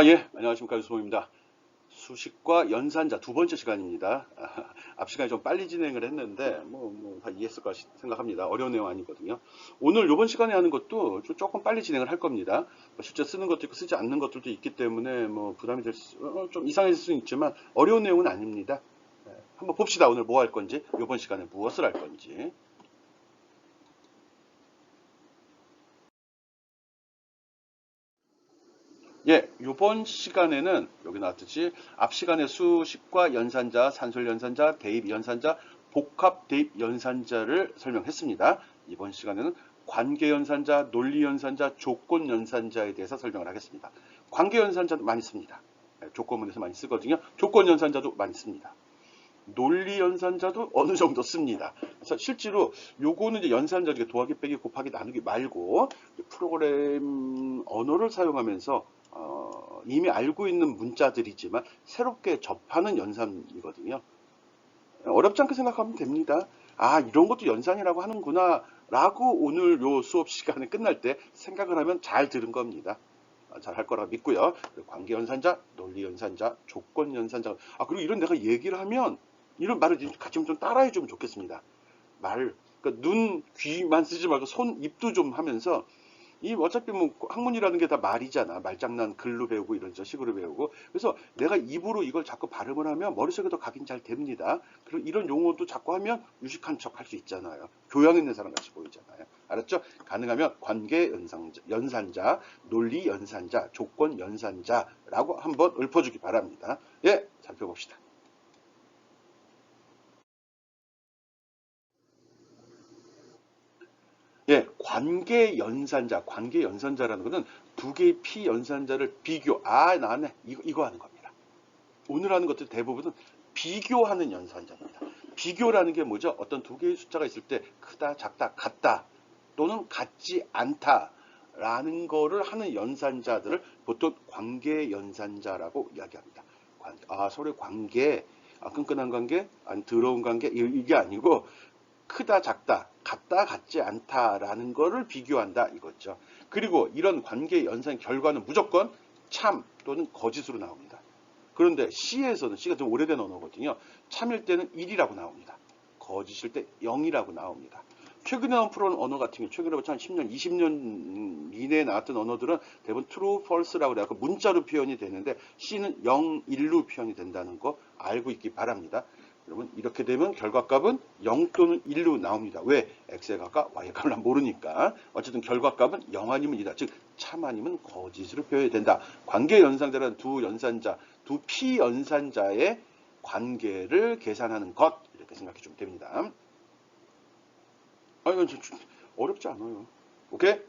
예, 안녕하십니까. 유수봉입니다. 수식과 연산자 두 번째 시간입니다. 앞 시간에 좀 빨리 진행을 했는데, 다 이해했을 까 생각합니다. 어려운 내용 아니거든요. 오늘 이번 시간에 하는 것도 조금 빨리 진행을 할 겁니다. 실제 쓰는 것도 있고 쓰지 않는 것들도 있기 때문에 부담이 좀 이상해질 수는 있지만 어려운 내용은 아닙니다. 한번 봅시다. 오늘 뭐 할 건지, 이번 시간에 무엇을 할 건지. 예, 이번 시간에는 여기 나왔듯이 앞 시간에 수식과 연산자, 산술 연산자, 대입 연산자, 복합 대입 연산자를 설명했습니다. 이번 시간에는 관계 연산자, 논리 연산자, 조건 연산자에 대해서 설명을 하겠습니다. 관계 연산자도 많이 씁니다. 조건문에서 많이 쓰거든요. 조건 연산자도 많이 씁니다. 논리 연산자도 어느 정도 씁니다. 그래서 실제로 요거는 이제 연산자, 더하기, 빼기, 곱하기, 나누기 말고 프로그램 언어를 사용하면서 이미 알고 있는 문자들이지만 새롭게 접하는 연산이거든요. 어렵지 않게 생각하면 됩니다. 아, 이런 것도 연산이라고 하는구나 라고 오늘 요 수업 시간에 끝날 때 생각을 하면 잘 들은 겁니다. 잘 할 거라 믿고요. 관계 연산자, 논리 연산자, 조건 연산자. 그리고 이런 내가 얘기를 하면 이런 말을 같이 좀 따라해 주면 좋겠습니다. 그러니까 눈, 귀만 쓰지 말고 손, 입도 좀 하면서 이 어차피 학문이라는 게 다 말이잖아. 말장난 글로 배우고 이런 식으로 배우고. 그래서 내가 입으로 이걸 자꾸 발음을 하면 머릿속에도 각인 잘 됩니다. 그리고 이런 용어도 자꾸 하면 유식한 척 할 수 있잖아요. 교양 있는 사람 같이 보이잖아요. 알았죠? 가능하면 관계 연산자, 논리 연산자, 조건 연산자라고 한번 읊어주기 바랍니다. 예, 살펴봅시다. 예, 관계 연산자라는 것은 두 개의 피연산자를 비교, 나네, 이거 하는 겁니다. 오늘 하는 것들 대부분은 비교하는 연산자입니다. 비교라는 게 뭐죠? 어떤 두 개의 숫자가 있을 때 크다, 작다, 같다 또는 같지 않다라는 거를 하는 연산자들을 보통 관계 연산자라고 이야기합니다. 서로의 관계, 끈끈한 관계, 아니 더러운 관계 이게 아니고 크다, 작다, 같다, 같지 않다라는 거를 비교한다 이거죠. 그리고 이런 관계 연산 결과는 무조건 참 또는 거짓으로 나옵니다. 그런데 C가 좀 오래된 언어거든요. 참일 때는 1이라고 나옵니다. 거짓일 때 0이라고 나옵니다. 최근에 나온 프로 언어 같은 경우, 최근에 한 10년, 20년 이내에 나왔던 언어들은 대부분 true, false라고 해서 문자로 표현이 되는데 C는 0, 1로 표현이 된다는 거 알고 있기 바랍니다. 여러분 이렇게 되면 결과값은 0 또는 1로 나옵니다. 왜? x의 값과 y의 값을 모르니까. 어쨌든 결과값은 0 아니면 2다. 즉 참 아니면 거짓으로 표현이 된다. 관계 연산자는 두 연산자, 두 피연산자의 관계를 계산하는 것 이렇게 생각해 주면 됩니다. 이건 어렵지 않아요. 오케이?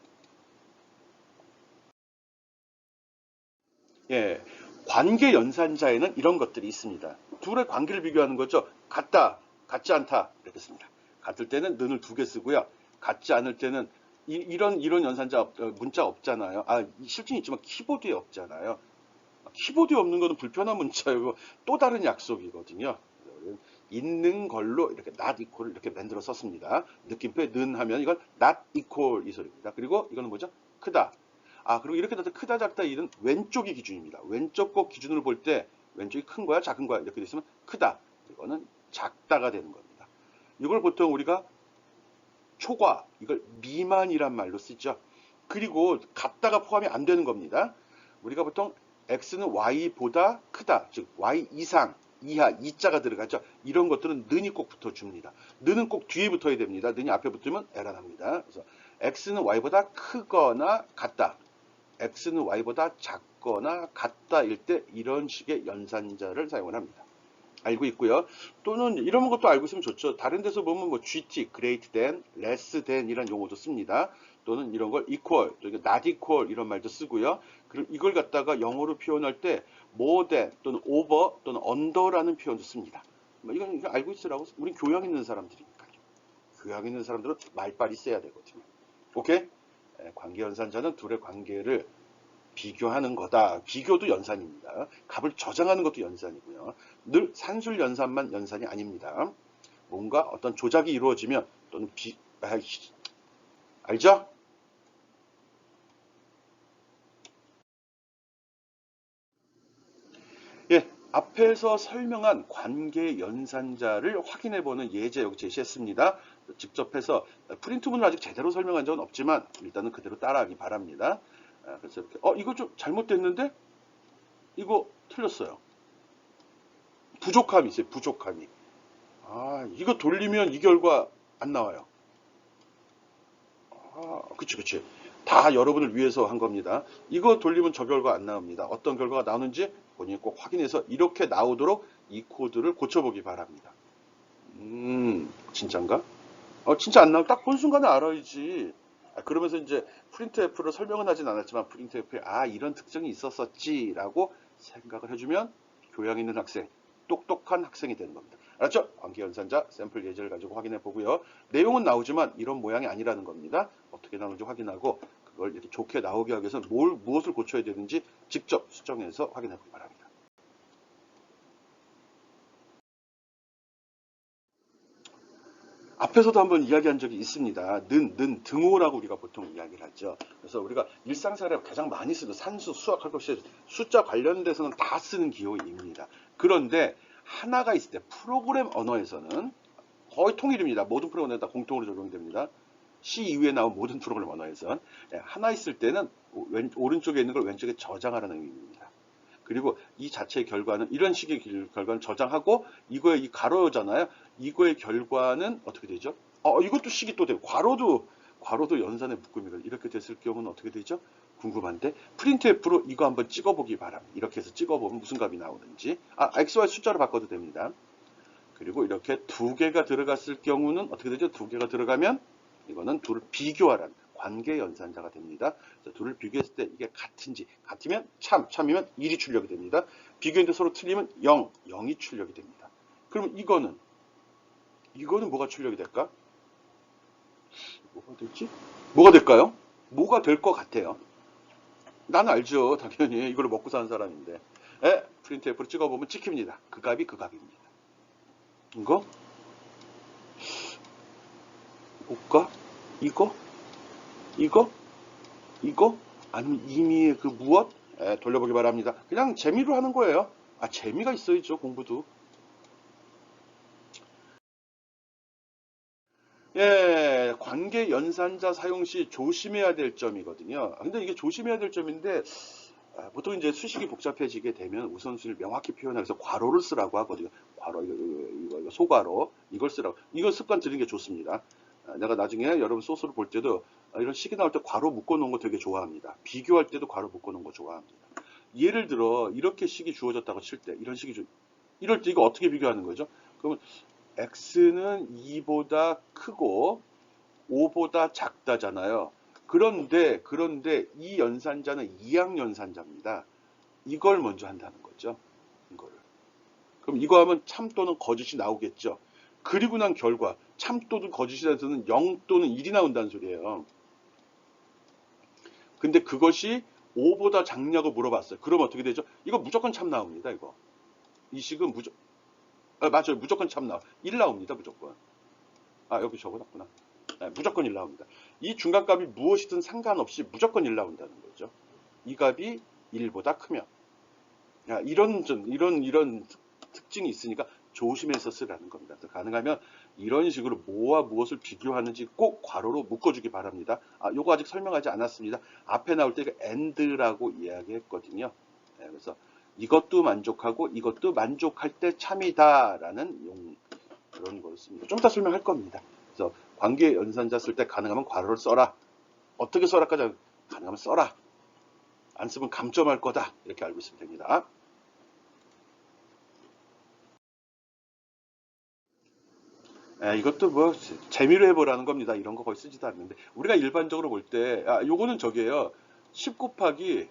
예. 관계 연산자에는 이런 것들이 있습니다. 둘의 관계를 비교하는 거죠. 같다, 같지 않다 이렇게 씁니다. 같을 때는 는을 두 개 쓰고요. 같지 않을 때는 이런 연산자 문자 없잖아요. 실증 있지만 키보드에 없잖아요. 키보드에 없는 거는 불편한 문자이고 또 다른 약속이거든요. 있는 걸로 이렇게 not equal 이렇게 만들어 썼습니다. 느낌표에 는 하면 이건 not equal 이 소리입니다. 그리고 이거는 뭐죠? 크다. 그리고 이렇게 돼서 크다 작다 이는 왼쪽이 기준입니다. 왼쪽 거 기준으로 볼 때 왼쪽이 큰 거야 작은 거야 이렇게 됐으면 크다. 이거는 작다가 되는 겁니다. 이걸 보통 우리가 초과 이걸 미만이란 말로 쓰죠. 그리고 같다가 포함이 안 되는 겁니다. 우리가 보통 x는 y보다 크다, 즉 y 이상, 이하, 이자가 들어가죠. 이런 것들은 는이 꼭 붙어줍니다. 는은 꼭 뒤에 붙어야 됩니다. 는이 앞에 붙으면 에러 납니다. 그래서 x는 y보다 크거나 같다. x는 y보다 작거나 같다일 때 이런 식의 연산자를 사용을 합니다. 알고 있고요. 또는 이런 것도 알고 있으면 좋죠. 다른 데서 보면 GT, great than, less than 이런 용어도 씁니다. 또는 이런 걸 equal, not equal 이런 말도 쓰고요. 그리고 이걸 갖다가 영어로 표현할 때 more than 또는 over 또는 under라는 표현도 씁니다. 이건 알고 있으라고 우린 교양 있는 사람들이니까요. 교양 있는 사람들은 말빨이 세야 되거든요. 오케이? 관계연산자는 둘의 관계를 비교하는 거다. 비교도 연산입니다. 값을 저장하는 것도 연산이고요. 늘 산술 연산만 연산이 아닙니다. 뭔가 어떤 조작이 이루어지면 또는 알죠? 앞에서 설명한 관계 연산자를 확인해 보는 예제 여기 제시했습니다. 직접 해서 프린트문을 아직 제대로 설명한 적은 없지만 일단은 그대로 따라하기 바랍니다. 그래서 이렇게 이거 좀 잘못됐는데 이거 틀렸어요. 부족함이 있어요. 부족함이. 이거 돌리면 이 결과 안 나와요. 그치. 다 여러분을 위해서 한 겁니다. 이거 돌리면 저 결과 안 나옵니다. 어떤 결과가 나오는지 본인이 꼭 확인해서 이렇게 나오도록 이 코드를 고쳐보기 바랍니다. 진짠가? 진짜 안 나오면 딱 본 순간에 알아야지. 그러면서 이제 프린트F를 설명은 하진 않았지만 프린트F에 이런 특징이 있었었지라고 생각을 해주면 교양 있는 학생, 똑똑한 학생이 되는 겁니다. 알았죠? 관계연산자 샘플 예제를 가지고 확인해 보고요. 내용은 나오지만 이런 모양이 아니라는 겁니다. 어떻게 나오는지 확인하고 그걸 이렇게 좋게 나오게 하기 위해서 무엇을 고쳐야 되는지 직접 수정해서 확인해 보기 바랍니다. 앞에서도 한번 이야기한 적이 있습니다. 등호라고 우리가 보통 이야기를 하죠. 그래서 우리가 일상생활에 가장 많이 쓰는 산수, 수학 할 것이 숫자 관련돼서는 다 쓰는 기호입니다. 그런데 하나가 있을 때 프로그램 언어에서는 거의 통일입니다. 모든 프로그램에 다 공통으로 적용됩니다. C 이후에 나온 모든 프로그램 언어에선 하나 있을 때는 오른쪽에 있는 걸 왼쪽에 저장하라는 의미입니다. 그리고 이 자체의 결과는 이런 식의 결과는 저장하고 이거의 이 가로잖아요. 이거의 결과는 어떻게 되죠? 이것도 식이 또 돼요. 괄호도 연산의 묶음이거든요. 이렇게 됐을 경우는 어떻게 되죠? 궁금한데 프린트F로 이거 한번 찍어보기 바랍니다. 이렇게 해서 찍어보면 무슨 값이 나오는지. XY 숫자로 바꿔도 됩니다. 그리고 이렇게 두 개가 들어갔을 경우는 어떻게 되죠? 두 개가 들어가면 이거는 둘을 비교하라는 관계 연산자가 됩니다. 둘을 비교했을 때 이게 같으면 참이면 1이 출력이 됩니다. 비교했는데 서로 틀리면 0이 출력이 됩니다. 그러면 이거는 뭐가 출력이 될까? 뭐가 될지? 뭐가 될까요? 뭐가 될 것 같아요. 나는 알죠. 당연히 이걸 먹고 사는 사람인데. 프린트F로 찍어보면 찍힙니다. 그 값이 그 값입니다. 이거? 뭘까? 이거? 아니면 이미의 그 무엇? 돌려보기 바랍니다. 그냥 재미로 하는 거예요. 재미가 있어야죠, 공부도. 관계 연산자 사용 시 조심해야 될 점이거든요. 근데 이게 조심해야 될 점인데, 보통 이제 수식이 복잡해지게 되면 우선순위를 명확히 표현해서 괄호를 쓰라고 하거든요. 괄호, 이거 소괄호, 이걸 쓰라고. 이거 습관 들이는 게 좋습니다. 내가 나중에 여러분 소스를 볼 때도 이런 식이 나올 때 괄호 묶어놓은 거 되게 좋아합니다. 비교할 때도 괄호 묶어놓은 거 좋아합니다. 예를 들어 이렇게 식이 주어졌다고 칠 때 이런 식이 이럴 때 이거 어떻게 비교하는 거죠? 그러면 x는 2보다 크고 5보다 작다잖아요. 그런데 이 연산자는 이항 연산자입니다. 이걸 먼저 한다는 거죠. 이거를. 그럼 이거 하면 참 또는 거짓이 나오겠죠. 그리고 난 결과 참 또는 거짓이라서는 0 또는 1이 나온다는 소리예요. 근데 그것이 5보다 작냐고 물어봤어요. 그럼 어떻게 되죠? 이거 무조건 참 나옵니다. 이거. 이 식은 맞아요. 무조건 참 나와. 1 나옵니다. 무조건. 여기 적어놨구나. 무조건 1 나옵니다. 이 중간값이 무엇이든 상관없이 무조건 1 나온다는 거죠. 이 값이 1보다 크면. 이런 특징이 있으니까 조심해서 쓰라는 겁니다. 가능하면 이런 식으로 뭐와 무엇을 비교하는지 꼭 괄호로 묶어주기 바랍니다. 요거 아직 설명하지 않았습니다. 앞에 나올 때 AND라고 이야기했거든요. 그래서 이것도 만족하고 이것도 만족할 때 참이다라는 그런 걸 씁니다. 좀 이따 설명할 겁니다. 그래서 관계 연산자 쓸 때 가능하면 괄호를 써라. 어떻게 써라까지 가능하면 써라. 안 쓰면 감점할 거다. 이렇게 알고 있으면 됩니다. 이것도 뭐 재미로 해보라는 겁니다. 이런 거 거의 쓰지도 않는데 우리가 일반적으로 볼 때 요거는 저게요. 10 곱하기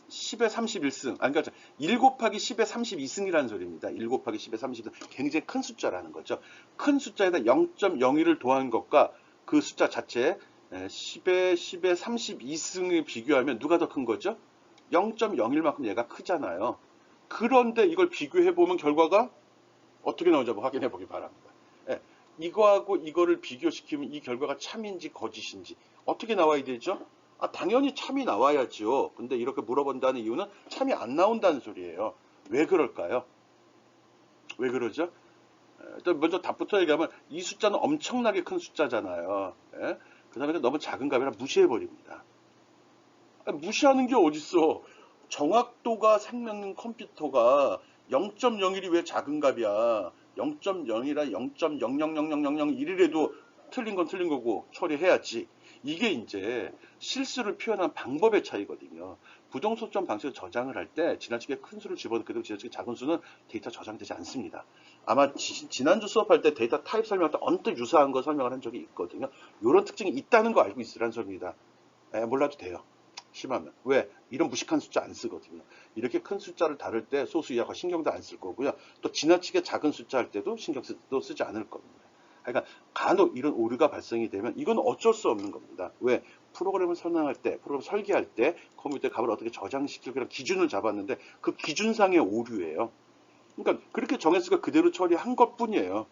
10의 31승 그러니까 1 곱하기 10의 32승이라는 소리입니다. 1 곱하기 10의 32승 굉장히 큰 숫자라는 거죠. 큰 숫자에다 0.01을 더한 것과 그 숫자 자체 10의 32승을 비교하면 누가 더 큰 거죠? 0.01만큼 얘가 크잖아요. 그런데 이걸 비교해보면 결과가 어떻게 나오는지 한번 확인해 보기 바랍니다. 이거하고 이거를 비교시키면 이 결과가 참인지 거짓인지 어떻게 나와야 되죠? 아, 당연히 참이 나와야죠. 근데 이렇게 물어본다는 이유는 참이 안 나온다는 소리예요. 왜 그럴까요? 왜 그러죠? 일단 먼저 답부터 얘기하면 이 숫자는 엄청나게 큰 숫자잖아요. 예? 그 다음에 너무 작은 값이라 무시해버립니다. 무시하는 게 어딨어. 정확도가 생명인 컴퓨터가 0.01이 왜 작은 값이야. 0.0이라 0.000001이라도 틀린 건 틀린 거고 처리해야지. 이게 이제 실수를 표현한 방법의 차이거든요. 부동소점 방식으로 저장을 할 때 지나치게 큰 수를 집어넣게 되고 지나치게 작은 수는 데이터 저장되지 않습니다. 아마 지난주 수업할 때 데이터 타입 설명할 때 언뜻 유사한 거 설명을 한 적이 있거든요. 이런 특징이 있다는 거 알고 있으라는 소리입니다. 몰라도 돼요. 심하면. 왜? 이런 무식한 숫자 안 쓰거든요. 이렇게 큰 숫자를 다룰 때 소수 이하가 신경도 안 쓸 거고요. 또 지나치게 작은 숫자 할 때도 신경도 쓰지 않을 겁니다. 그러니까 간혹 이런 오류가 발생이 되면 이건 어쩔 수 없는 겁니다. 왜? 프로그램을 설명할 때, 프로그램 설계할 때 컴퓨터에 값을 어떻게 저장시킬 그런 기준을 잡았는데 그 기준상의 오류예요. 그러니까 그렇게 정했으니까 그대로 처리한 것뿐이에요.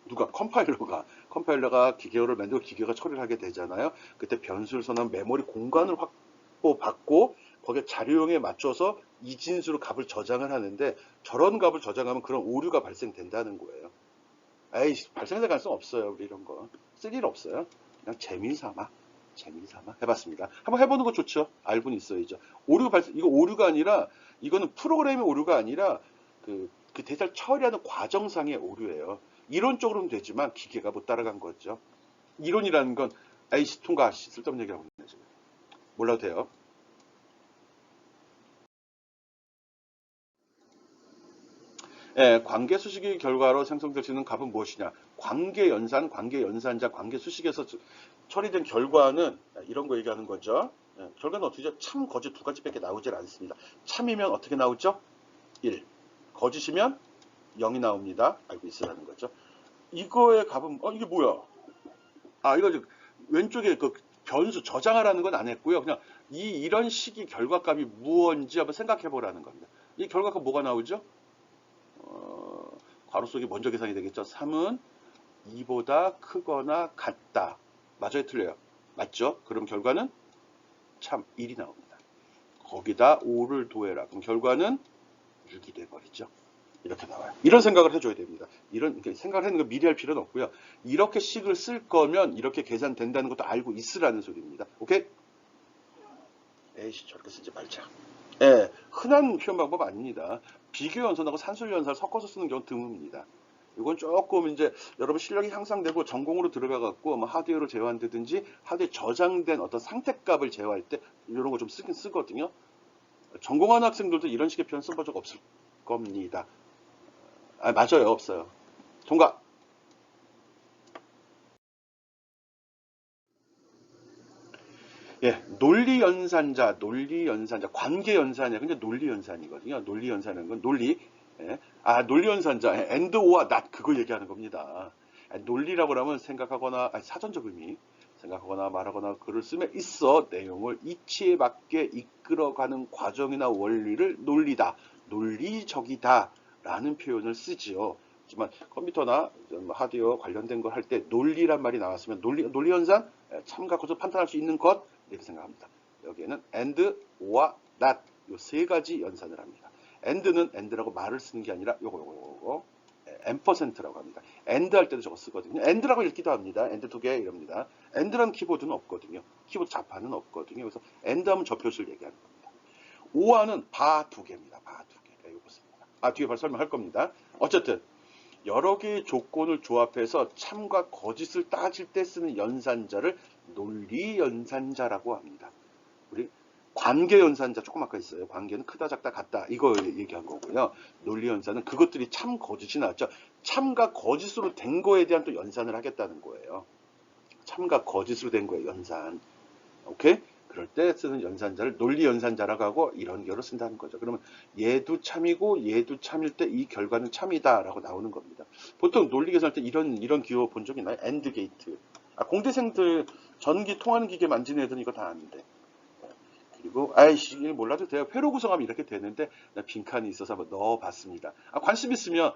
누가? 컴파일러가 기계어를 만들고 기계가 처리를 하게 되잖아요. 그때 변수를 선언 메모리 공간을 확보받고 거기에 자료형에 맞춰서 이진수로 값을 저장을 하는데 저런 값을 저장하면 그런 오류가 발생된다는 거예요. 에이, 발생될 가능성 없어요. 우리 이런 거. 쓸 일 없어요. 그냥 재미삼아 해봤습니다. 한번 해보는 거 좋죠. 알고는 있어야죠. 오류 발생, 이거 오류가 아니라, 이거는 프로그램의 오류가 아니라, 그 데이터를 처리하는 과정상의 오류예요. 이론적으로는 되지만 기계가 못 따라간 거죠. 이론이라는 건, 에이씨, 통과, 쓸데없는 얘기하고 있네, 지금. 몰라도 돼요. 예, 관계수식의 결과로 생성될 수 있는 값은 무엇이냐? 관계연산자, 관계수식에서 처리된 결과는 이런 거 얘기하는 거죠. 예, 결과는 어떻게죠? 참, 거짓 두 가지밖에 나오질 않습니다. 참이면 어떻게 나오죠? 1. 거짓이면 0이 나옵니다. 알고 있으라는 거죠. 이거의 값은, 이게 뭐야? 이거 왼쪽에 그 변수 저장하라는 건 안 했고요. 그냥 이런 식의 결과값이 무언지 한번 생각해 보라는 겁니다. 이 결과값 뭐가 나오죠? 괄호 속에 먼저 계산이 되겠죠. 3은 2보다 크거나 같다. 맞아요? 틀려요? 맞죠? 그럼 결과는 참 1이 나옵니다. 거기다 5를 더해라. 그럼 결과는 6이 돼버리죠. 이렇게 나와요. 이런 생각을 해줘야 됩니다. 이런 생각을 하는 거 미리 할 필요는 없고요. 이렇게 식을 쓸 거면 이렇게 계산된다는 것도 알고 있으라는 소리입니다. 오케이? 에이씨, 저렇게 쓰지 말자. 예, 흔한 표현 방법 아닙니다. 비교 연산하고 산술 연산을 섞어서 쓰는 경우 드뭅니다. 이건 조금 이제 여러분 실력이 향상되고 전공으로 들어가 갖고 뭐 하드웨어를 제어한다든지 하드웨어 저장된 어떤 상태값을 제어할 때 이런 거 좀 쓰긴 쓰거든요. 전공하는 학생들도 이런 식의 표현 써본 적 없을 겁니다. 맞아요. 없어요. 통과. 예, 논리연산자, 관계연산이야. 근데 논리연산이거든요. 논리연산은 건 논리. 예. 논리연산자, and, or, not 그거 얘기하는 겁니다. 논리라고 하면 생각하거나, 사전적 의미, 생각하거나 말하거나 글을 쓰면 있어 내용을 이치에 맞게 이끌어가는 과정이나 원리를 논리다, 논리적이다 라는 표현을 쓰지요. 하지만 컴퓨터나 하드웨어 관련된 거 할 때 논리란 말이 나왔으면 논리연산, 참갖고서 판단할 수 있는 것 이렇게 생각합니다. 여기에는 and, or, not 이 세 가지 연산을 합니다. and는 and라고 말을 쓰는 게 아니라 요거 %라고 합니다. and 할 때도 저거 쓰거든요. and라고 읽기도 합니다. and 두 개 이럽니다. and라는 키보드는 없거든요. 키보드 자판은 없거든요. 그래서 and 하면 저 표시를 얘기하는 겁니다. or는 바 두 개입니다. 바 두 개. 요거 씁니다. 뒤에 바로 설명할 겁니다. 어쨌든 여러 개의 조건을 조합해서 참과 거짓을 따질 때 쓰는 연산자를 논리연산자라고 합니다. 우리 관계연산자 조금 아까 있어요. 관계는 크다 작다 같다 이거 얘기한 거고요. 논리연산은 그것들이 참 거짓이 나왔죠. 참과 거짓으로 된 거에 대한 또 연산을 하겠다는 거예요. 참과 거짓으로 된 거예요. 연산. 오케이? 그럴 때 쓰는 연산자를 논리연산자라고 하고 이런 경우로 쓴다는 거죠. 그러면 얘도 참이고 얘도 참일 때 이 결과는 참이다라고 나오는 겁니다. 보통 논리 계산할 때 이런 기호 본 적 있나요? AND 게이트. 공대생들 전기 통하는 기계 만지는 애들은 이거 다 아는데. 그리고 아이씨 몰라도 돼요. 회로 구성하면 이렇게 되는데 빈칸이 있어서 한번 넣어봤습니다. 관심 있으면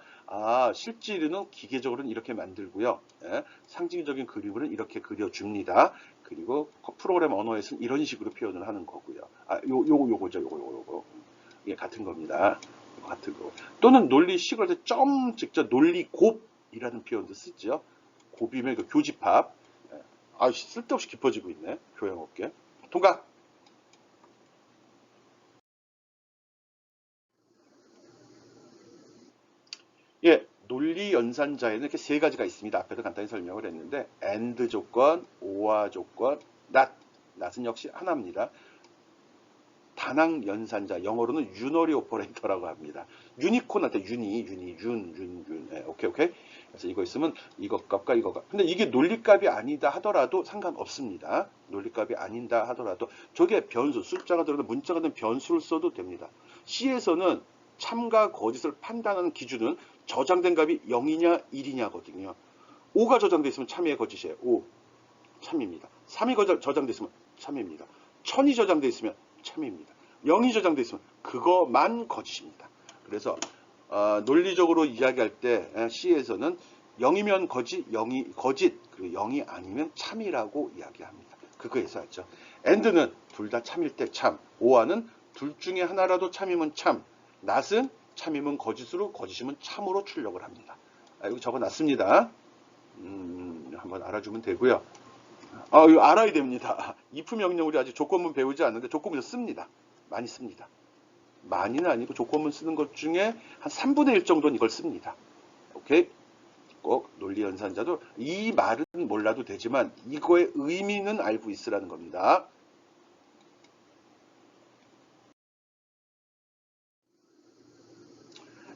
실제로는 기계적으로는 이렇게 만들고요. 예, 상징적인 그림으로는 이렇게 그려줍니다. 그리고 프로그램 언어에서는 이런 식으로 표현을 하는 거고요. 요거죠. 요거. 이게 같은 겁니다. 같은 거. 또는 논리식을 할 때 점 직접 논리곱이라는 표현도 쓰죠. 곱이면 그 교집합. 쓸데없이 깊어지고 있네. 교양 없게. 통과. 예, 논리 연산자에는 이렇게 세 가지가 있습니다. 앞에도 간단히 설명을 했는데 and 조건, or 조건, not은 역시 하나입니다. 단항 연산자, 영어로는 유너리 오퍼레이터라고 합니다. 유니콘한테 윤. 예, 오케이. 그래서 이거 있으면 이거 값과 이거 값. 근데 이게 논리값이 아니다 하더라도 상관없습니다. 논리값이 아니다 하더라도 저게 변수, 숫자가 들어도 문자가 된 변수를 써도 됩니다. C에서는 참과 거짓을 판단하는 기준은 저장된 값이 0이냐 1이냐거든요. 5가 저장돼 있으면 참이에요, 거짓이에요. 5 참입니다. 3이 저장돼 있으면 참입니다. 1000이 저장돼 있으면 참입니다. 0이 저장돼 있으면 그거만 거짓입니다. 그래서 논리적으로 이야기할 때 C에서는 0이면 거짓, 0이 거짓, 그리고 0이 아니면 참이라고 이야기합니다. 그거에서 하죠. and는 둘 다 참일 때 참, or는 둘 중에 하나라도 참이면 참, not은 참이면 거짓으로, 거짓이면 참으로 출력을 합니다. 이거 적어놨습니다. 한번 알아주면 되고요. 이거 알아야 됩니다. if 명령 우리 아직 조건문 배우지 않는데 조건문에서 씁니다. 많이 씁니다. 많이는 아니고 조건문 쓰는 것 중에 한 3분의 1 정도는 이걸 씁니다. 오케이? 꼭 논리 연산자도 이 말은 몰라도 되지만 이거의 의미는 알고 있으라는 겁니다.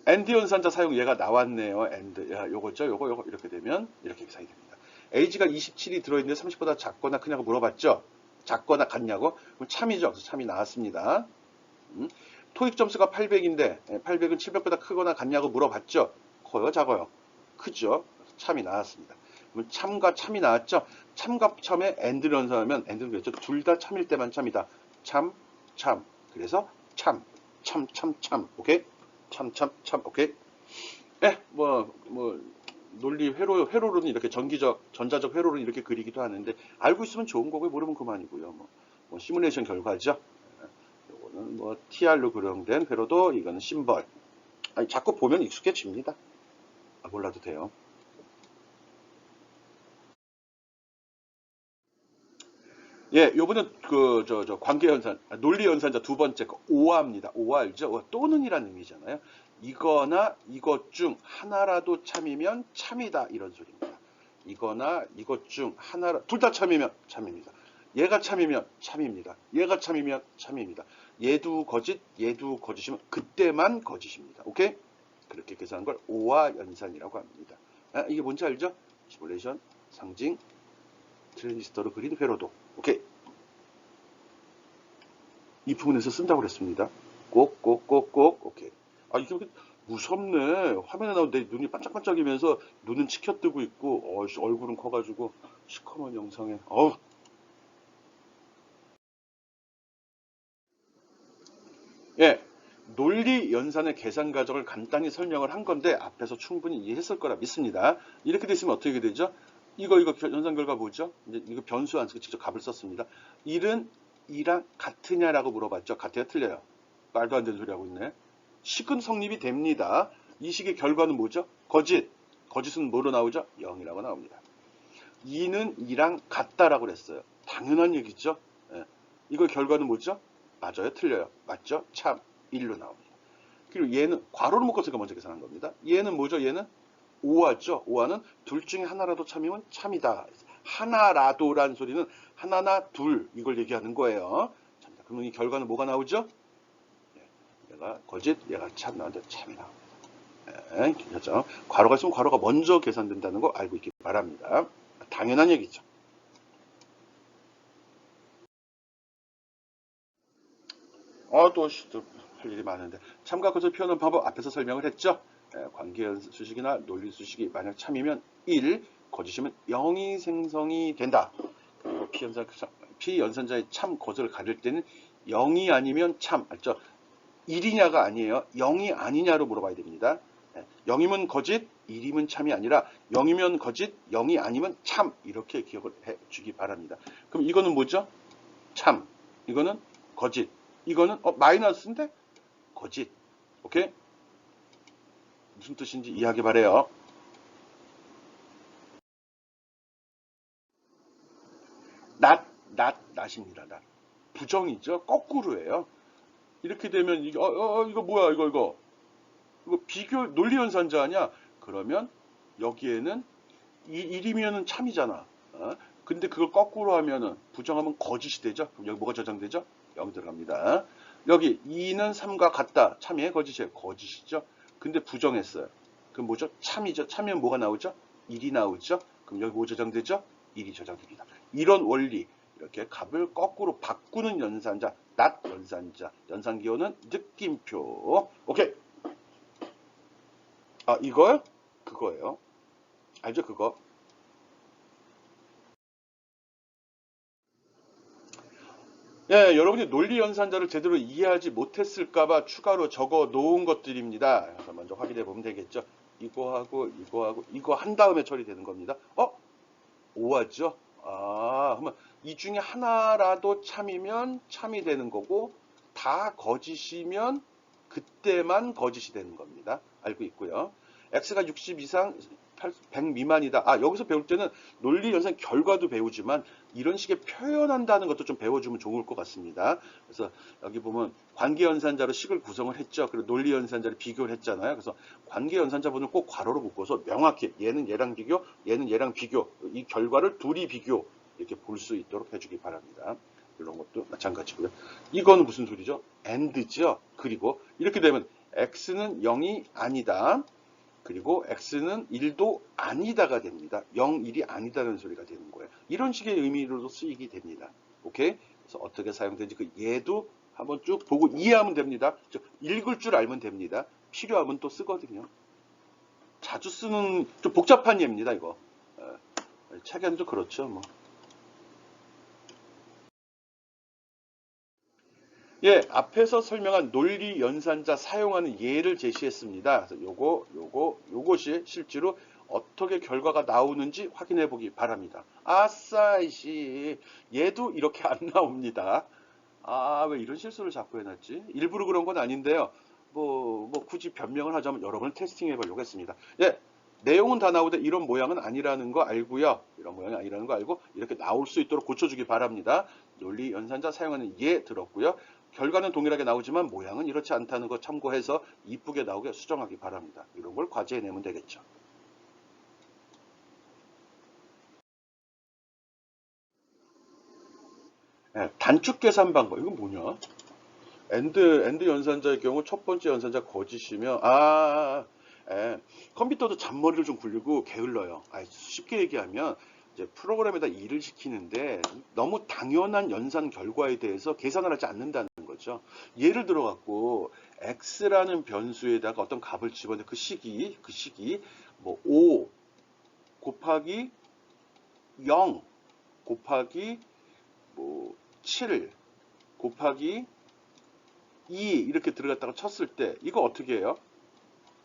and 연산자 사용 얘가 나왔네요. and. 요거죠. 요거 이렇게 되면 이렇게 계산이 됩니다. age가 27이 들어있는데 30보다 작거나 크냐고 물어봤죠. 작거나 같냐고? 그럼 참이죠. 그래서 참이 나왔습니다. 토익 점수가 800인데 800은 700보다 크거나 같냐고 물어봤죠. 커요, 작아요? 크죠. 참이 나왔습니다. 그럼 참과 참이 나왔죠. 참과 참에 and를 연산하면 and는 그랬죠. 둘 다 참일 때만 참이다. 참. 그래서 참. 오케이? 참. 오케이? 논리 회로로는 이렇게 전자적 회로로는 이렇게 그리기도 하는데 알고 있으면 좋은 거고요. 모르면 그만이고요. 시뮬레이션 결과죠. 요거는 TR로 구성된 회로도 이거는 심벌. 자꾸 보면 익숙해집니다. 몰라도 돼요. 예, 요번은 관계 연산, 논리 연산자 두 번째 거 오화입니다. 오화 알죠? 또는이라는 의미잖아요. 이거나 이것 중 하나라도 참이면 참이다 이런 소리입니다. 이거나 이것 중 하나라 둘 다 참이면 참입니다. 얘가 참이면 참입니다. 얘가 참이면 참입니다. 얘도 거짓, 얘도 거짓이면 그때만 거짓입니다. 오케이? 그렇게 계산한 걸 오화 연산이라고 합니다. 이게 뭔지 알죠? 시뮬레이션, 상징, 트랜지스터로 그린 회로도. 오케이. 이 부분에서 쓴다고 그랬습니다. 꼭. 오케이. 이게 무섭네. 화면에 나오는데 눈이 반짝반짝이면서 눈은 치켜뜨고 있고, 얼굴은 커가지고, 시커먼 영상에, 예. 논리 연산의 계산 과정을 간단히 설명을 한 건데, 앞에서 충분히 이해했을 거라 믿습니다. 이렇게 됐으면 어떻게 되죠? 이거 연산 결과 뭐죠? 이제 이거 변수 안 쓰고 직접 값을 썼습니다. 1은 2랑 같으냐라고 물어봤죠. 같아요? 틀려요? 말도 안 되는 소리 하고 있네. 식은 성립이 됩니다. 이 식의 결과는 뭐죠? 거짓. 거짓은 뭐로 나오죠? 0이라고 나옵니다. 2는 2랑 같다라고 그랬어요. 당연한 얘기죠. 예. 이거 결과는 뭐죠? 맞아요? 틀려요? 맞죠? 참. 1로 나옵니다. 그리고 얘는 괄호를 묶었으니까 먼저 계산한 겁니다. 얘는 뭐죠? 얘는 오화죠. 오화는 둘 중에 하나라도 참이면 참이다. 하나라도라는 소리는 하나나 둘 이걸 얘기하는 거예요. 그러면 이 결과는 뭐가 나오죠? 얘가 거짓, 얘가 참 나오는데 참이 나옵니다. 그렇죠? 괄호가 있으면 괄호가 먼저 계산된다는 거 알고 있기 바랍니다. 당연한 얘기죠. 또 할 일이 많은데 참과 거짓을 표현하는 방법 앞에서 설명을 했죠. 관계 수식이나 논리 수식이 만약 참이면 1, 거짓이면 0이 생성이 된다. 그리고 피연산자의 참 거짓을 가릴 때는 0이 아니면 참. 알죠? 1이냐가 아니에요. 0이 아니냐로 물어봐야 됩니다. 0이면 거짓, 1이면 참이 아니라 0이면 거짓, 0이 아니면 참. 이렇게 기억을 해 주기 바랍니다. 그럼 이거는 뭐죠? 참. 이거는 거짓. 이거는 마이너스인데 거짓. 오케이? 무슨 뜻인지 이해하기 바래요. 낫입니다. 낫. 부정이죠. 거꾸로예요. 이렇게 되면 이게 이거 뭐야 이거 비교 논리연산자 아니야? 그러면 여기에는 1이면은 참이잖아. 근데 그걸 거꾸로 하면은 부정하면 거짓이 되죠. 그럼 여기 뭐가 저장되죠? 0 들어갑니다. 여기 2는 3과 같다. 참이에요, 거짓이에요? 거짓이죠. 근데 부정했어요. 그럼 뭐죠? 참이죠. 참이면 뭐가 나오죠? 1이 나오죠. 그럼 여기 뭐 저장되죠? 1이 저장됩니다. 이런 원리. 이렇게 값을 거꾸로 바꾸는 연산자, 낫 연산자. 연산기호는 느낌표. 오케이. 아, 이거요? 그거예요. 알죠, 그거? 예, 여러분이 논리 연산자를 제대로 이해하지 못했을까봐 추가로 적어 놓은 것들입니다. 그래서 먼저 확인해 보면 되겠죠. 이거 한 다음에 처리되는 겁니다. 오하죠? 그러면 이 중에 하나라도 참이면 참이 되는 거고, 다 거짓이면 그때만 거짓이 되는 겁니다. 알고 있고요. x가 60 이상 100 미만이다. 여기서 배울 때는 논리 연산 결과도 배우지만 이런 식의 표현한다는 것도 좀 배워주면 좋을 것 같습니다. 그래서 여기 보면 관계 연산자로 식을 구성을 했죠. 그리고 논리 연산자를 비교를 했잖아요. 그래서 관계 연산자분을 꼭 괄호로 묶어서 명확히 얘는 얘랑 비교, 얘는 얘랑 비교, 이 결과를 둘이 비교 이렇게 볼 수 있도록 해주기 바랍니다. 이런 것도 마찬가지고요. 이건 무슨 소리죠? AND죠. 그리고 이렇게 되면 x는 0이 아니다. 그리고 x는 1도 아니다가 됩니다. 0, 1이 아니다는 소리가 되는 거예요. 이런 식의 의미로도 쓰이게 됩니다. 오케이? 그래서 어떻게 사용되는지 그 예도 한번 쭉 보고 이해하면 됩니다. 즉 읽을 줄 알면 됩니다. 필요하면 또 쓰거든요. 자주 쓰는 좀 복잡한 예입니다. 이거. 책에는 좀 그렇죠. 뭐. 예, 앞에서 설명한 논리 연산자 사용하는 예를 제시했습니다. 그래서 요것이 실제로 어떻게 결과가 나오는지 확인해 보기 바랍니다. 아싸이씨, 얘도 이렇게 안 나옵니다. 왜 이런 실수를 자꾸 해놨지? 일부러 그런 건 아닌데요. 굳이 변명을 하자면 여러 번 테스팅해 보려고 했습니다. 예, 내용은 다 나오되 이런 모양은 아니라는 거 알고요. 이런 모양이 아니라는 거 알고 이렇게 나올 수 있도록 고쳐주기 바랍니다. 논리 연산자 사용하는 예 들었고요. 결과는 동일하게 나오지만 모양은 이렇지 않다는 거 참고해서 이쁘게 나오게 수정하기 바랍니다. 이런 걸 과제해 내면 되겠죠. 예, 단축 계산 방법. 이건 뭐냐? 엔드 연산자의 경우 첫 번째 연산자 거짓이며, 컴퓨터도 잔머리를 좀 굴리고 게을러요. 쉽게 얘기하면, 이제 프로그램에다 일을 시키는데 너무 당연한 연산 결과에 대해서 계산을 하지 않는다는 거죠. 예를 들어 갖고, x라는 변수에다가 어떤 값을 집어넣는 그 시기, 뭐, 5 곱하기 0 곱하기 뭐, 7 곱하기 2 이렇게 들어갔다가 쳤을 때 이거 어떻게 해요?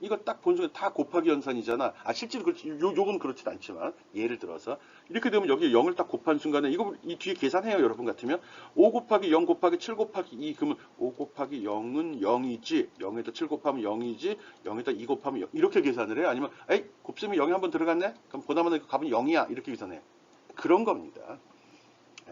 이거 딱 본 순간 다 곱하기 연산이잖아. 실제로 그렇지, 요건 그렇진 않지만 예를 들어서 이렇게 되면 여기 0을 딱 곱한 순간에 이거 이 뒤에 계산해요. 여러분 같으면 5 곱하기 0 곱하기 7 곱하기 2 그러면 5 곱하기 0은 0이지 0에다 7 곱하면 0이지 0에다 2 곱하면 0 이렇게 계산을 해요. 아니면 곱셈이 0이 한번 들어갔네? 그럼 보나마나 그 값은 0이야 이렇게 계산해. 그런 겁니다.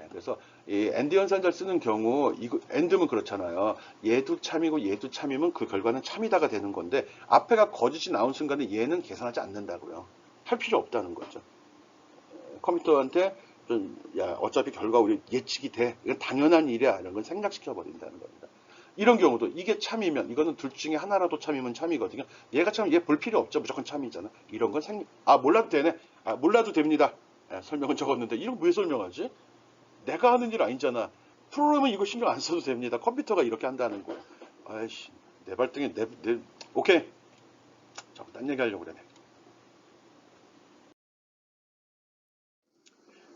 그래서 이 엔드 연산자를 쓰는 경우 이거 엔드면 그렇잖아요. 얘도 참이고 얘도 참이면 그 결과는 참이다가 되는 건데 앞에가 거짓이 나온 순간에 얘는 계산하지 않는다고요. 할 필요 없다는 거죠. 컴퓨터한테 야 어차피 결과 우리 예측이 돼. 이건 당연한 일이야. 이런 걸 생략시켜 버린다는 겁니다. 이런 경우도 이게 참이면 이거는 둘 중에 하나라도 참이면 참이거든요. 얘가 참 얘 볼 필요 없죠. 무조건 참이잖아. 이런 건 몰라도 되네. 몰라도 됩니다. 설명은 적었는데 이런 왜 설명하지? 내가 하는 일 아니잖아. 프로그램은 이거 신경 안 써도 됩니다. 컴퓨터가 이렇게 한다는 거야. 아이씨, 내 발등에 오케이. 자꾸 딴 얘기 하려고 그러네.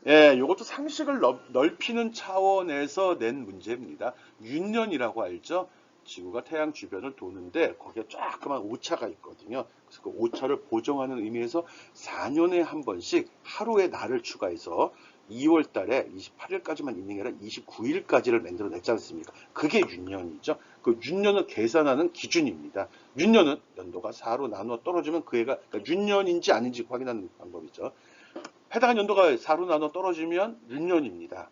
예, 이것도 상식을 넓히는 차원에서 낸 문제입니다. 윤년이라고 알죠? 지구가 태양 주변을 도는데 거기에 조그만 오차가 있거든요. 그래서 그 오차를 보정하는 의미에서 4년에 한 번씩 하루의 날을 추가해서 2월 달에 28일까지만 있는 게 아니라 29일까지를 만들어냈지 않습니까? 그게 윤년이죠. 그 윤년을 계산하는 기준입니다. 윤년은 연도가 4로 나누어 떨어지면 그 해가 그러니까 윤년인지 아닌지 확인하는 방법이죠. 해당 연도가 4로 나눠 떨어지면 윤년입니다.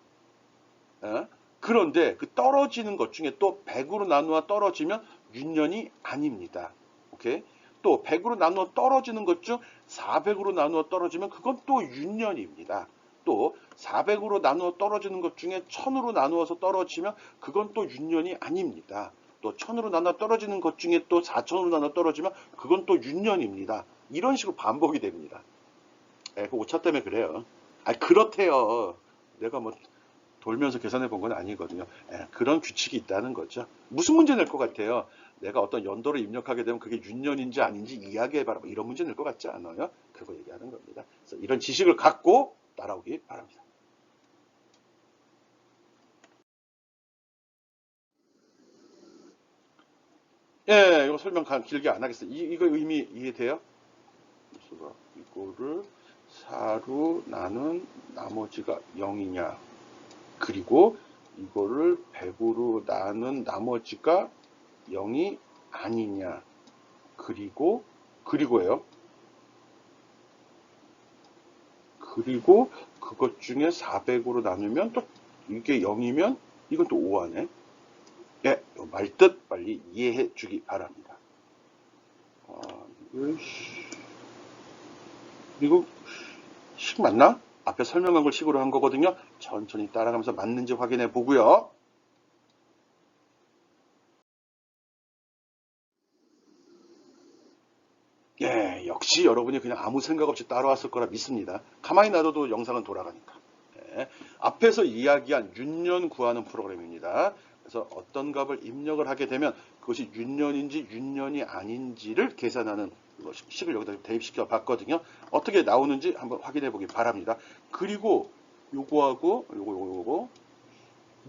어? 그런데 그 떨어지는 것 중에 또 100으로 나누어 떨어지면 윤년이 아닙니다. 오케이? 또 100으로 나누어 떨어지는 것 중 400으로 나누어 떨어지면 그건 또 윤년입니다. 또 400으로 나누어 떨어지는 것 중에 1000으로 나누어서 떨어지면 그건 또 윤년이 아닙니다. 또 1000으로 나누어 떨어지는 것 중에 또 4000으로 나누어 떨어지면 그건 또 윤년입니다. 이런 식으로 반복이 됩니다. 예, 그 오차 때문에 그래요. 아, 그렇대요. 내가 뭐 돌면서 계산해 본 건 아니거든요. 예, 그런 규칙이 있다는 거죠. 무슨 문제 낼 것 같아요? 내가 어떤 연도를 입력하게 되면 그게 윤년인지 아닌지 이야기해봐라. 뭐 이런 문제 낼 것 같지 않아요? 그거 얘기하는 겁니다. 그래서 이런 지식을 갖고 따라오기 바랍니다. 예, 이거 설명 길게 안 하겠어요. 이거 의미 이해돼요? 이거를 4로 나눈 나머지가 0이냐. 그리고 이거를 100으로 나눈 나머지가 0이 아니냐. 그리고예요. 그리고 그것 중에 400으로 나누면 또 이게 0이면 이건 또 5하네. 예, 말뜻 빨리 이해해 주기 바랍니다. 이거 식 맞나? 앞에 설명한 걸 식으로 한 거거든요. 천천히 따라가면서 맞는지 확인해 보고요. 예, 역시 여러분이 그냥 아무 생각 없이 따라왔을 거라 믿습니다. 가만히 놔둬도 영상은 돌아가니까. 예, 앞에서 이야기한 윤년 구하는 프로그램입니다. 그래서 어떤 값을 입력을 하게 되면 그것이 윤년인지 윤년이 아닌지를 계산하는 식을 여기다 대입시켜 봤거든요. 어떻게 나오는지 한번 확인해 보기 바랍니다. 그리고 요거하고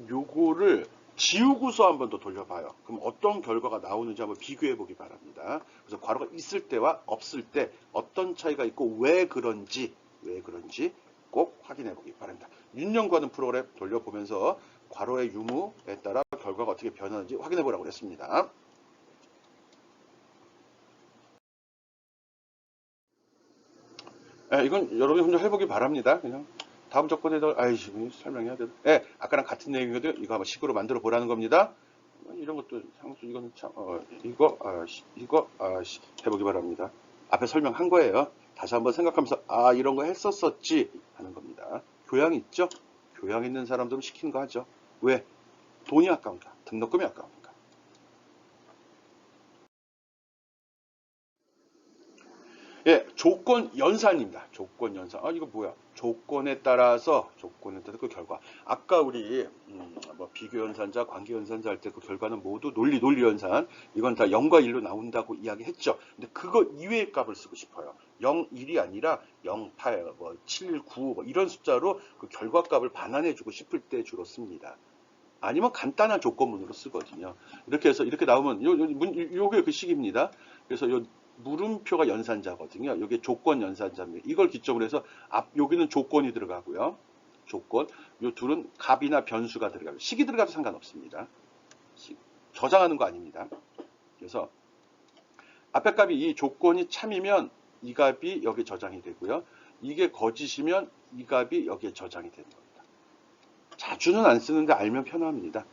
요거를 지우고서 한번 더 돌려봐요. 그럼 어떤 결과가 나오는지 한번 비교해 보기 바랍니다. 그래서 괄호가 있을 때와 없을 때 어떤 차이가 있고 왜 그런지 꼭 확인해 보기 바랍니다. 윤년과는 프로그램 돌려보면서 괄호의 유무에 따라 결과가 어떻게 변하는지 확인해 보라고 했습니다. 예, 이건 여러분이 혼자 해보기 바랍니다. 그냥 다음 조건에다 아이씨 설명해야 돼. 예, 아까랑 같은 내용이거든요. 이거 한번 식으로 만들어 보라는 겁니다. 이런 것도 상수 이거는 참 이거 해보기 바랍니다. 앞에 설명한 거예요. 다시 한번 생각하면서 아 이런 거 했었었지 하는 겁니다. 교양 있죠? 교양 있는 사람들은 시키는 거 하죠. 왜? 돈이 아까운가? 등록금이 아까운가? 예, 조건 연산입니다. 조건 연산. 아, 이거 뭐야? 조건에 따라서 그 결과. 아까 우리, 뭐, 비교 연산자, 관계 연산자 할 때 그 결과는 모두 논리 연산. 이건 다 0과 1로 나온다고 이야기했죠. 근데 그거 이외의 값을 쓰고 싶어요. 0, 1이 아니라 0, 8, 뭐, 7, 9, 뭐 이런 숫자로 그 결과 값을 반환해주고 싶을 때 주로 씁니다. 아니면 간단한 조건문으로 쓰거든요. 이렇게 해서 이렇게 나오면 요게 그 식입니다. 그래서 요 물음표가 연산자거든요. 요게 조건 연산자입니다. 이걸 기점으로 해서 여기는 조건이 들어가고요. 조건. 요 둘은 값이나 변수가 들어가요. 식이 들어가도 상관없습니다. 저장하는 거 아닙니다. 그래서 앞에 값이 이 조건이 참이면 이 값이 여기 저장이 되고요. 이게 거짓이면 이 값이 여기에 저장이 되는 겁니다. 자주는 안 쓰는데 알면 편합니다.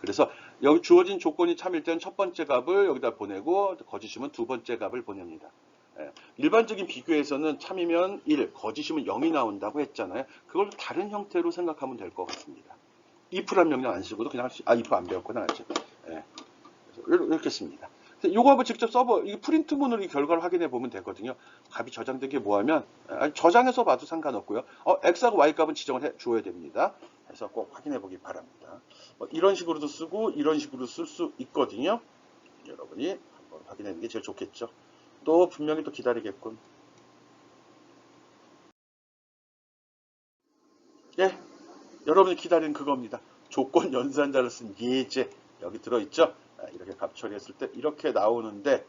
그래서 여기 주어진 조건이 참일 때는 첫 번째 값을 여기다 보내고 거짓이면 두 번째 값을 보냅니다. 일반적인 비교에서는 참이면 1, 거짓이면 0이 나온다고 했잖아요. 그걸 다른 형태로 생각하면 될 것 같습니다. if란 명령 안 쓰고도 그냥 if 안 배웠구나. 그래서 이렇게 씁니다. 요거 한번 직접 써보, 이 프린트문으로 이 결과를 확인해 보면 되거든요. 값이 저장된 게 뭐하면, 저장해서 봐도 상관없고요. x하고 y 값은 지정을 해 줘야 됩니다. 그래서 꼭 확인해 보기 바랍니다. 이런 식으로도 쓰고, 이런 식으로 쓸 수 있거든요. 여러분이 한번 확인해 보는 게 제일 좋겠죠. 또 분명히 또 기다리겠군. 예, 여러분이 기다리는 그겁니다. 조건 연산자를 쓴 예제 여기 들어있죠. 이렇게 값 처리했을 때 이렇게 나오는데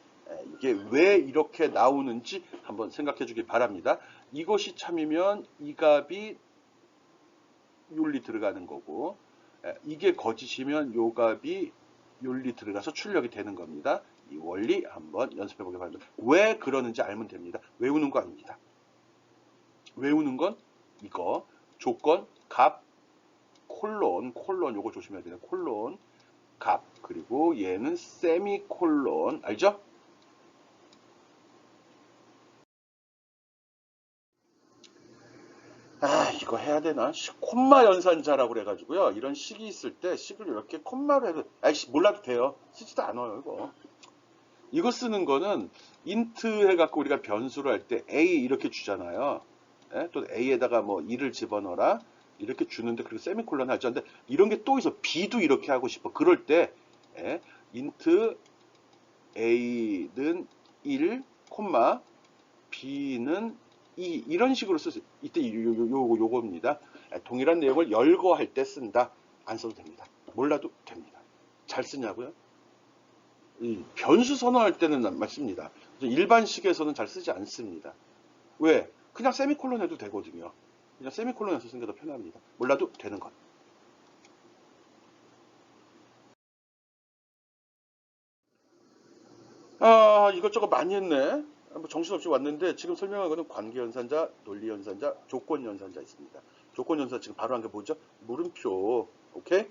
이게 왜 이렇게 나오는지 한번 생각해 주길 바랍니다. 이것이 참이면 이 값이 윤리 들어가는 거고, 이게 거짓이면 요 값이 윤리 들어가서 출력이 되는 겁니다. 이 원리 한번 연습해 보기 바랍니다. 왜 그러는지 알면 됩니다. 외우는 거 아닙니다. 외우는 건 이거 조건 값 콜론 요거 조심해야 돼요. 콜론 값 그리고 얘는 세미콜론 알죠? 이거 해야 되나? 콤마 연산자라고 그래가지고요. 이런 식이 있을 때 식을 이렇게 콤마로 해도 몰라도 돼요. 쓰지도 않아요 이거. 이거 쓰는 거는 인트 해갖고 우리가 변수를 할 때 a 이렇게 주잖아요. 또 a에다가 뭐 2를 집어넣어라 이렇게 주는데 그리고 세미콜론 하죠. 근데 이런 게 또 있어. b도 이렇게 하고 싶어. 그럴 때 인트 a는 1, b는 2 이런 식으로 쓰세요. 이때 요겁니다. 동일한 내용을 열거할 때 쓴다. 안 써도 됩니다. 몰라도 됩니다. 잘 쓰냐고요? 변수 선언할 때는 맞습니다. 일반식에서는 잘 쓰지 않습니다. 왜? 그냥 세미콜론 해도 되거든요. 그냥 세미콜론 해서 쓰는 게 더 편합니다. 몰라도 되는 것. 이것저것 많이 했네. 뭐 정신없이 왔는데 지금 설명한 거는 관계연산자, 논리연산자, 조건연산자 있습니다. 조건연산자 지금 바로 한 게 뭐죠? 물음표. 오케이?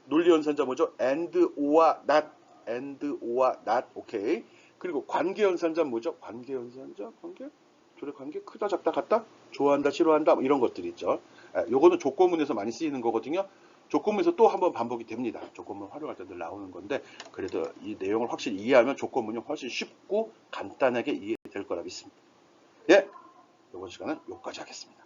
논리연산자 뭐죠? and, or와 not. 오케이? 그리고 관계연산자 뭐죠? 관계연산자, 둘의 관계 크다, 작다, 같다, 좋아한다, 싫어한다, 뭐 이런 것들 있죠. 요거는 조건문에서 많이 쓰이는 거거든요. 조건문에서 또 한번 반복이 됩니다. 조건문 활용할 때 늘 나오는 건데 그래도 이 내용을 확실히 이해하면 조건문이 훨씬 쉽고 간단하게 이해될 거라 믿습니다. 예, 이번 시간은 여기까지 하겠습니다.